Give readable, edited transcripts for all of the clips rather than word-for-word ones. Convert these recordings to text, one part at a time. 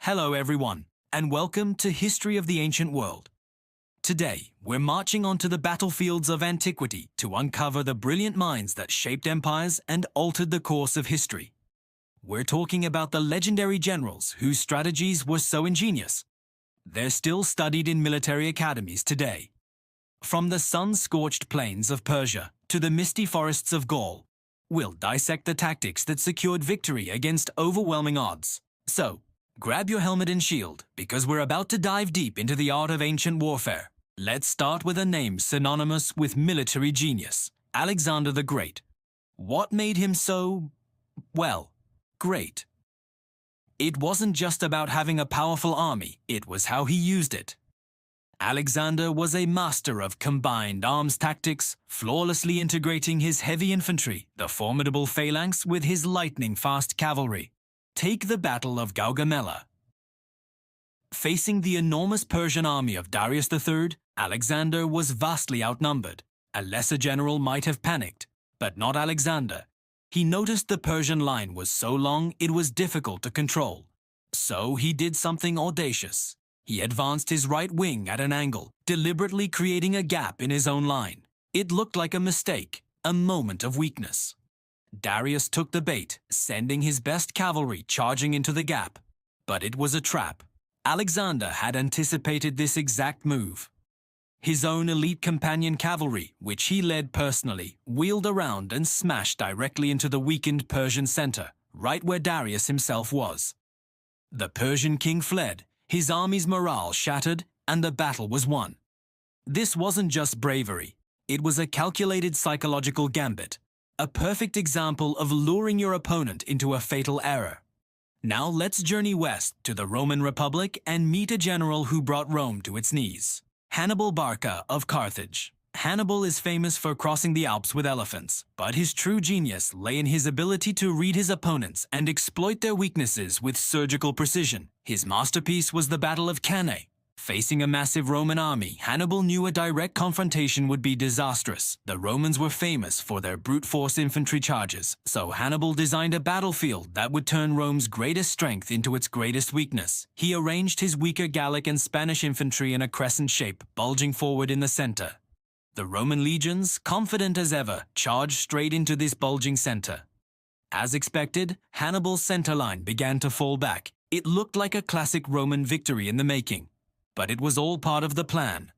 Hello everyone, and welcome to History of the Ancient World. Today, we're marching onto the battlefields of antiquity to uncover the brilliant minds that shaped empires and altered the course of history. We're talking about the legendary generals whose strategies were so ingenious. They're still studied in military academies today. From the sun-scorched plains of Persia to the misty forests of Gaul, we'll dissect the tactics that secured victory against overwhelming odds. So, grab your helmet and shield, because we're about to dive deep into the art of ancient warfare. Let's start with a name synonymous with military genius, Alexander the Great. What made him so, well, great? It wasn't just about having a powerful army, it was how he used it. Alexander was a master of combined arms tactics, flawlessly integrating his heavy infantry, the formidable phalanx, with his lightning-fast cavalry. Take the Battle of Gaugamela. Facing the enormous Persian army of Darius III, Alexander was vastly outnumbered. A lesser general might have panicked, but not Alexander. He noticed the Persian line was so long it was difficult to control. So he did something audacious. He advanced his right wing at an angle, deliberately creating a gap in his own line. It looked like a mistake, a moment of weakness. Darius took the bait, sending his best cavalry charging into the gap. But it was a trap. Alexander had anticipated this exact move. His own elite companion cavalry, which he led personally, wheeled around and smashed directly into the weakened Persian center, right where Darius himself was. The Persian king fled, his army's morale shattered, and the battle was won. This wasn't just bravery. It was a calculated psychological gambit. A perfect example of luring your opponent into a fatal error. Now let's journey west to the Roman Republic and meet a general who brought Rome to its knees. Hannibal Barca of Carthage. Hannibal is famous for crossing the Alps with elephants, but his true genius lay in his ability to read his opponents and exploit their weaknesses with surgical precision. His masterpiece was the Battle of Cannae. Facing a massive Roman army, Hannibal knew a direct confrontation would be disastrous. The Romans were famous for their brute force infantry charges, so Hannibal designed a battlefield that would turn Rome's greatest strength into its greatest weakness. He arranged his weaker Gallic and Spanish infantry in a crescent shape, bulging forward in the center. The Roman legions, confident as ever, charged straight into this bulging center. As expected, Hannibal's center line began to fall back. It looked like a classic Roman victory in the making. But it was all part of the plan.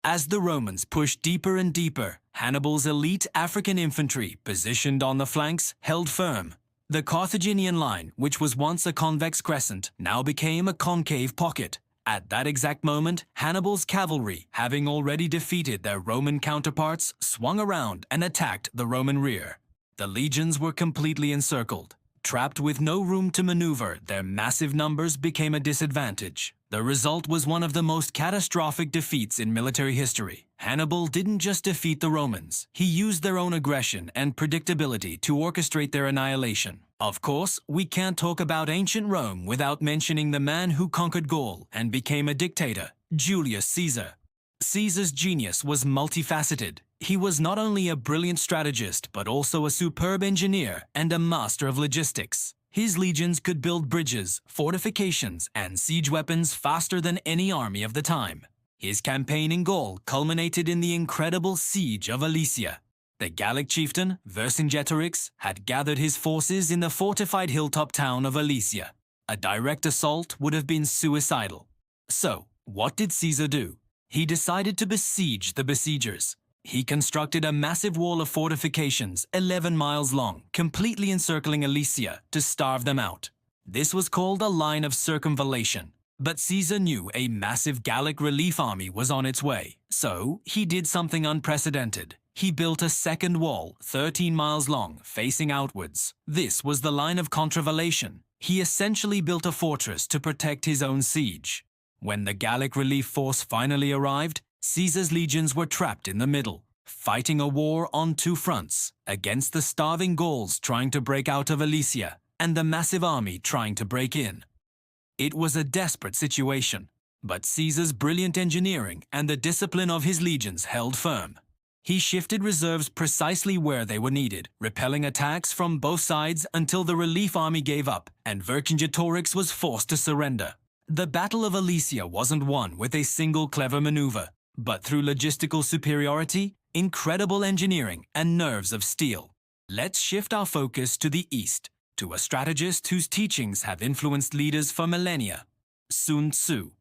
As the Romans pushed deeper and deeper, Hannibal's elite African infantry, positioned on the flanks, held firm. The Carthaginian line, which was once a convex crescent, now became a concave pocket. At that exact moment, Hannibal's cavalry, having already defeated their Roman counterparts, swung around and attacked the Roman rear. The legions were completely encircled. Trapped with no room to maneuver, their massive numbers became a disadvantage. The result was one of the most catastrophic defeats in military history. Hannibal didn't just defeat the Romans. He used their own aggression and predictability to orchestrate their annihilation. Of course, we can't talk about ancient Rome without mentioning the man who conquered Gaul and became a dictator, Julius Caesar. Caesar's genius was multifaceted. He was not only a brilliant strategist, but also a superb engineer and a master of logistics. His legions could build bridges, fortifications, and siege weapons faster than any army of the time. His campaign in Gaul culminated in the incredible siege of Alesia. The Gallic chieftain, Vercingetorix, had gathered his forces in the fortified hilltop town of Alesia. A direct assault would have been suicidal. So, what did Caesar do? He decided to besiege the besiegers. He constructed a massive wall of fortifications 11 miles long, completely encircling Alesia to starve them out. This was called a line of circumvallation. But Caesar knew a massive Gallic relief army was on its way, so he did something unprecedented. He built a second wall, 13 miles long, facing outwards. This was the line of contravallation. He essentially built a fortress to protect his own siege. When the Gallic relief force finally arrived, Caesar's legions were trapped in the middle, fighting a war on two fronts, against the starving Gauls trying to break out of Alesia and the massive army trying to break in. It was a desperate situation, but Caesar's brilliant engineering and the discipline of his legions held firm. He shifted reserves precisely where they were needed, repelling attacks from both sides until the relief army gave up and Vercingetorix was forced to surrender. The Battle of Alesia wasn't won with a single clever maneuver, but through logistical superiority, incredible engineering, and nerves of steel. Let's shift our focus to the East, to a strategist whose teachings have influenced leaders for millennia, Sun Tzu.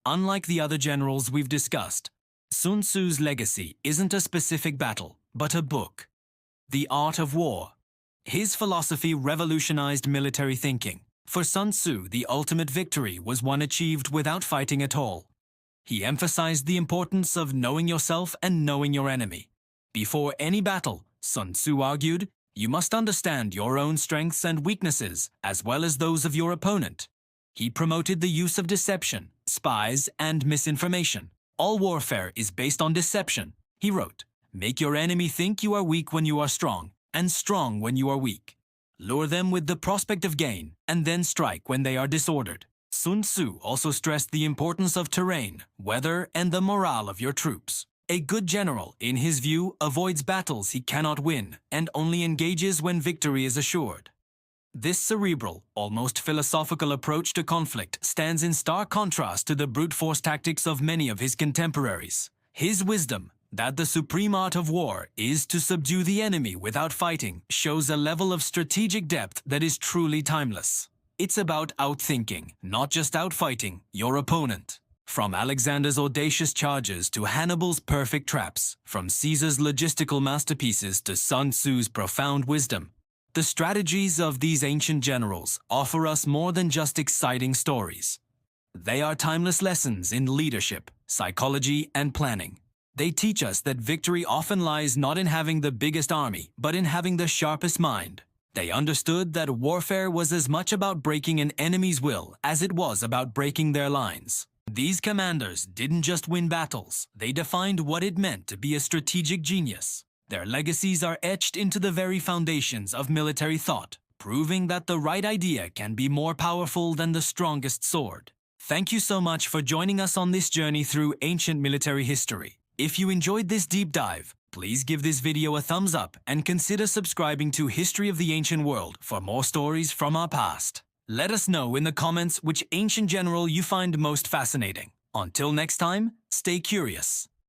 Unlike the other generals we've discussed, Sun Tzu's legacy isn't a specific battle, but a book. The Art of War. His philosophy revolutionized military thinking. For Sun Tzu, the ultimate victory was one achieved without fighting at all. He emphasized the importance of knowing yourself and knowing your enemy. Before any battle, Sun Tzu argued, you must understand your own strengths and weaknesses, as well as those of your opponent. He promoted the use of deception, spies, and misinformation. All warfare is based on deception, he wrote. Make your enemy think you are weak when you are strong, and strong when you are weak. Lure them with the prospect of gain, and then strike when they are disordered. Sun Tzu also stressed the importance of terrain, weather, and the morale of your troops. A good general, in his view, avoids battles he cannot win, and only engages when victory is assured. This cerebral, almost philosophical approach to conflict stands in stark contrast to the brute force tactics of many of his contemporaries. His wisdom, that the supreme art of war is to subdue the enemy without fighting, shows a level of strategic depth that is truly timeless. It's about outthinking, not just outfighting, your opponent. From Alexander's audacious charges to Hannibal's perfect traps, from Caesar's logistical masterpieces to Sun Tzu's profound wisdom, the strategies of these ancient generals offer us more than just exciting stories. They are timeless lessons in leadership, psychology, and planning. They teach us that victory often lies not in having the biggest army, but in having the sharpest mind. They understood that warfare was as much about breaking an enemy's will as it was about breaking their lines. These commanders didn't just win battles, they defined what it meant to be a strategic genius. Their legacies are etched into the very foundations of military thought, proving that the right idea can be more powerful than the strongest sword. Thank you so much for joining us on this journey through ancient military history. If you enjoyed this deep dive, please give this video a thumbs up and consider subscribing to History of the Ancient World for more stories from our past. Let us know in the comments which ancient general you find most fascinating. Until next time, stay curious.